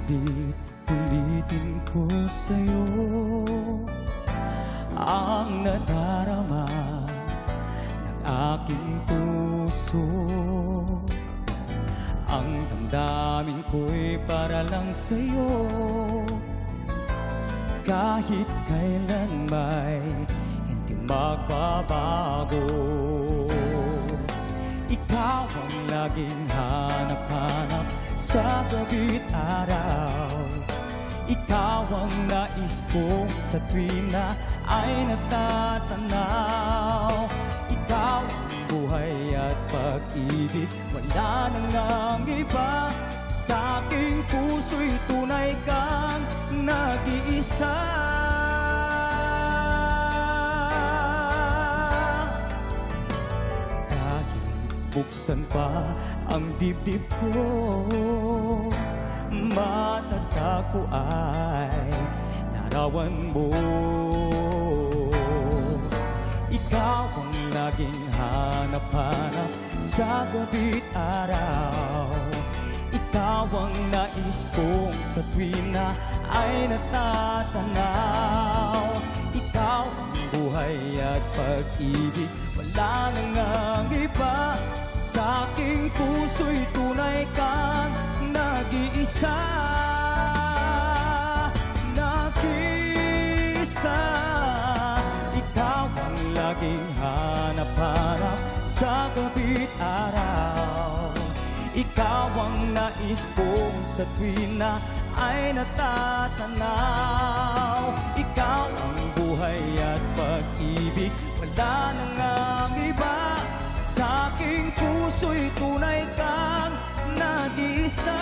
Ulit-ulitin ko sa'yo ang nadarama ng aking puso. Ang damdamin ko'y para lang sa'yo, kahit kailan may hindi magbabago. Ikaw ang laging hanap-hanap sa gabi't araw. Ikaw ang nais ko sa tuwing na ay natatanaw. Ikaw ang buhay at pag-ibig, wala nang ang iba. Sa aking puso'y tunay kang nag-iisa. Buksan pa ang dibdib ko, matatagpo ay larawan mo. Ikaw ang laging hanap-hanap sa gabi't araw. Ikaw ang nais kong sa tuwing na ay natatanaw. Ikaw ang buhay at pag-ibig, wala nang ang iba. Sa aking puso'y tunay kang nag-iisa. Nag-iisa. Ikaw ang laging hanap-hanap sa gabi't araw. Ikaw ang nais kong sa tuwing na ay natatanaw. Ikaw ang buhay at pag-ibig, wala nang ang iba. Sa aking puso'y tunay kang nag-iisa.